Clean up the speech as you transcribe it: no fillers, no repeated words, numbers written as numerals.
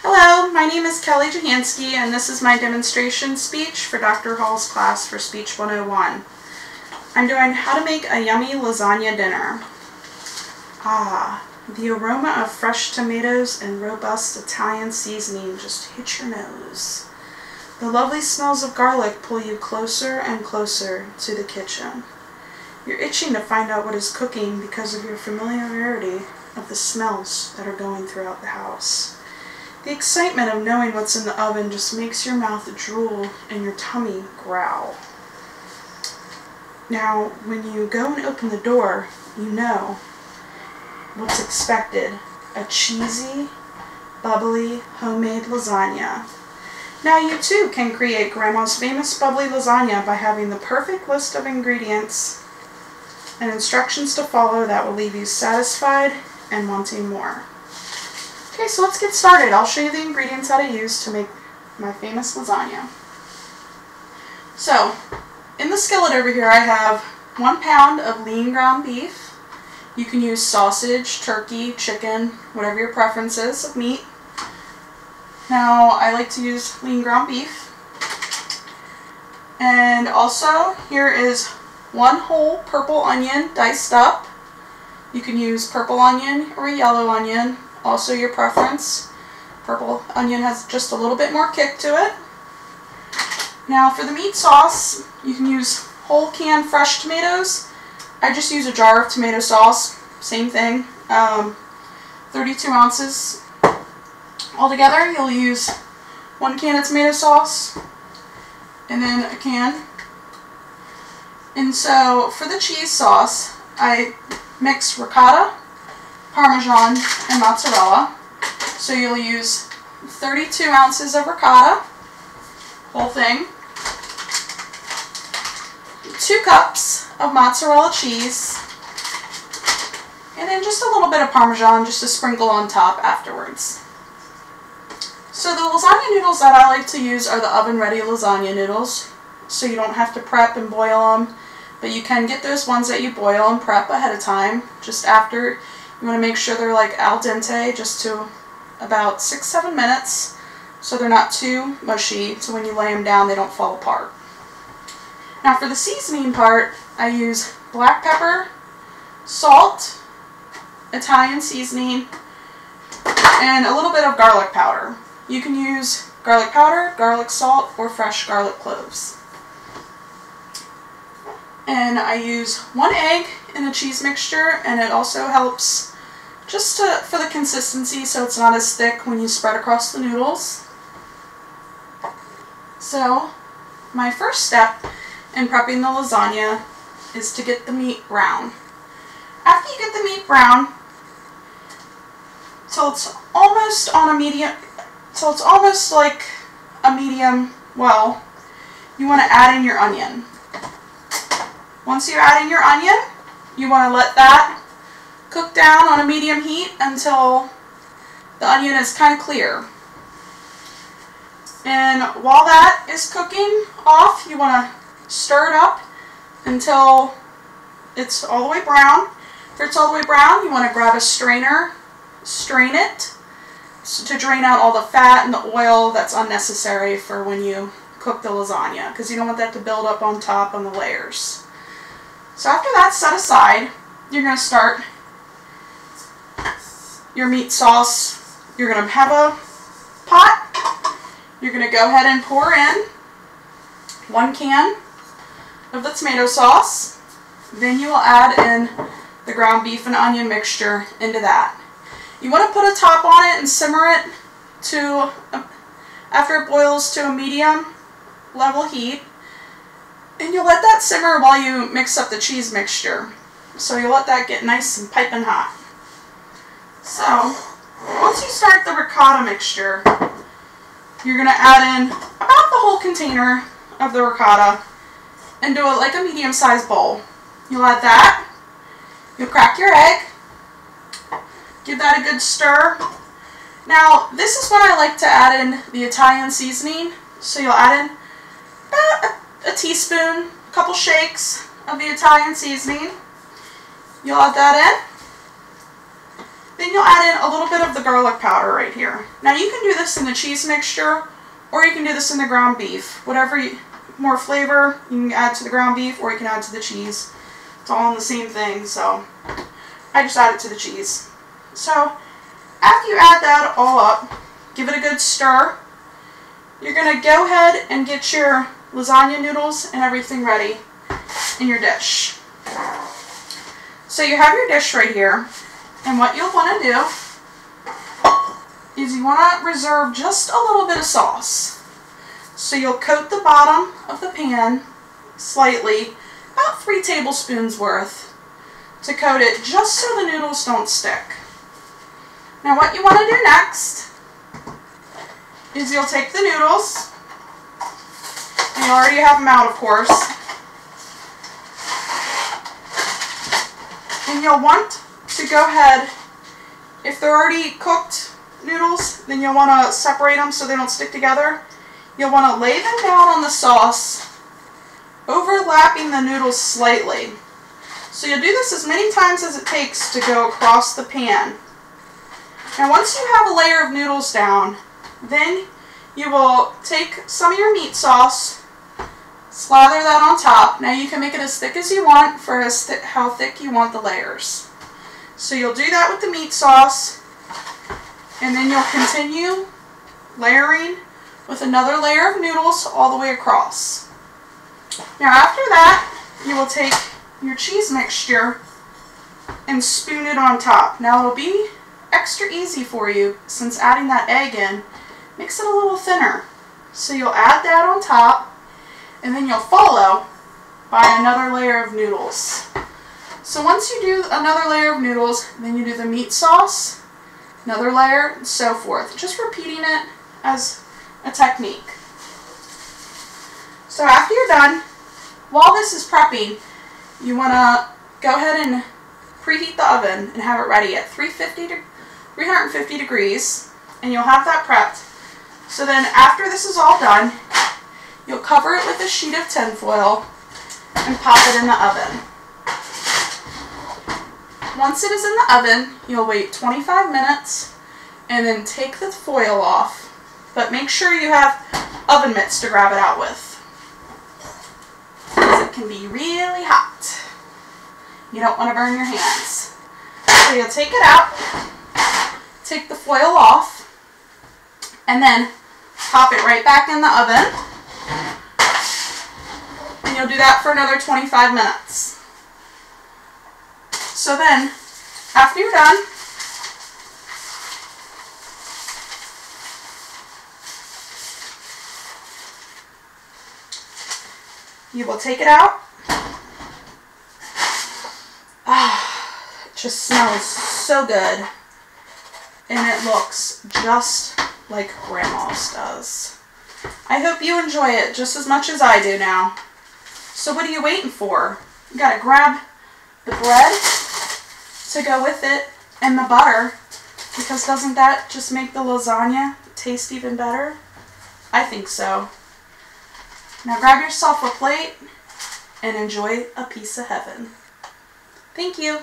Hello, my name is Kelly Johansky, and this is my demonstration speech for Dr. Hall's class for Speech 101. I'm doing how to make a yummy lasagna dinner. The aroma of fresh tomatoes and robust Italian seasoning just hit your nose. The lovely smells of garlic pull you closer and closer to the kitchen. You're itching to find out what is cooking because of your familiarity of the smells that are going throughout the house. The excitement of knowing what's in the oven just makes your mouth drool and your tummy growl. Now, when you go and open the door, you know what's expected. A cheesy, bubbly, homemade lasagna. Now you too can create Grandma's famous bubbly lasagna by having the perfect list of ingredients and instructions to follow that will leave you satisfied and wanting more. Okay, so let's get started. I'll show you the ingredients that I use to make my famous lasagna. So, in the skillet over here I have 1 pound of lean ground beef. You can use sausage, turkey, chicken, whatever your preference is of meat. Now, I like to use lean ground beef. And also, here is 1 whole purple onion diced up. You can use purple onion or a yellow onion. Also your preference. Purple onion has just a little bit more kick to it. Now for the meat sauce, you can use whole canned fresh tomatoes. I just use a jar of tomato sauce. Same thing. 32 ounces. Altogether, you'll use 1 can of tomato sauce and then a can. And so for the cheese sauce, I mix ricotta, Parmesan, and mozzarella. So you'll use 32 ounces of ricotta, whole thing, 2 cups of mozzarella cheese, and then just a little bit of Parmesan just to sprinkle on top afterwards. So the lasagna noodles that I like to use are the oven-ready lasagna noodles, so you don't have to prep and boil them, but you can get those ones that you boil and prep ahead of time, just after. You want to make sure they're like al dente, just to about 6-7 minutes, so they're not too mushy, so when you lay them down they don't fall apart. Now for the seasoning part, I use black pepper, salt, Italian seasoning, and a little bit of garlic powder. You can use garlic powder, garlic salt, or fresh garlic cloves. And I use 1 egg in the cheese mixture, and it also helps just for the consistency so it's not as thick when you spread across the noodles. So my first step in prepping the lasagna is to get the meat brown. After you get the meat brown till it's almost on a medium, till it's almost like a medium well, you want to add in your onion. Once you add in your onion, you want to let that cook down on a medium heat until the onion is kind of clear. And while that is cooking off, you want to stir it up until it's all the way brown. If it's all the way brown, you want to grab a strainer, strain it to drain out all the fat and the oil that's unnecessary for when you cook the lasagna, because you don't want that to build up on top on the layers. So after that's set aside, you're going to start your meat sauce. You're going to have a pot. You're going to go ahead and pour in 1 can of the tomato sauce. Then you will add in the ground beef and onion mixture into that. You want to put a top on it and simmer it to, after it boils to a medium level heat. And you'll let that simmer while you mix up the cheese mixture. So you'll let that get nice and piping hot. So, once you start the ricotta mixture, you're going to add in about the whole container of the ricotta into like a medium-sized bowl. You'll add that. You'll crack your egg. Give that a good stir. Now, this is when I like to add in the Italian seasoning. So you'll add in about a teaspoon, a couple shakes of the Italian seasoning. You'll add that in. Then you'll add in a little bit of the garlic powder right here. Now you can do this in the cheese mixture, or you can do this in the ground beef. Whatever more flavor you can add to the ground beef, or you can add to the cheese. It's all in the same thing, so I just add it to the cheese. So after you add that all up, give it a good stir. You're going to go ahead and get your lasagna noodles and everything ready in your dish. So you have your dish right here, and what you'll want to do is you want to reserve just a little bit of sauce. So you'll coat the bottom of the pan slightly, about 3 tablespoons worth, to coat it just so the noodles don't stick. Now what you want to do next is you'll take the noodles, and you already have them out, of course, and you'll want to go ahead, if they're already cooked noodles, then you'll want to separate them so they don't stick together. You'll want to lay them down on the sauce, overlapping the noodles slightly. So you'll do this as many times as it takes to go across the pan. Now once you have a layer of noodles down, then you will take some of your meat sauce, slather that on top. Now you can make it as thick as you want for how thick you want the layers. So you'll do that with the meat sauce, and then you'll continue layering with another layer of noodles all the way across. Now after that, you will take your cheese mixture and spoon it on top. Now it'll be extra easy for you since adding that egg in makes it a little thinner. So you'll add that on top, and then you'll follow by another layer of noodles. So once you do another layer of noodles, then you do the meat sauce, another layer, and so forth. Just repeating it as a technique. So after you're done, while this is prepping, you want to go ahead and preheat the oven and have it ready at 350 degrees, and you'll have that prepped. So then after this is all done, you'll cover it with a sheet of tin foil and pop it in the oven. Once it is in the oven, you'll wait 25 minutes and then take the foil off, but make sure you have oven mitts to grab it out with, because it can be really hot. You don't want to burn your hands. So you'll take it out, take the foil off, and then pop it right back in the oven, and you'll do that for another 25 minutes. So then, after you're done, you will take it out. It just smells so good, and it looks just like Grandma's does. I hope you enjoy it just as much as I do now. So what are you waiting for? You gotta grab the bread to go with it and the butter, because doesn't that just make the lasagna taste even better? I think so. Now grab yourself a plate and enjoy a piece of heaven. Thank you.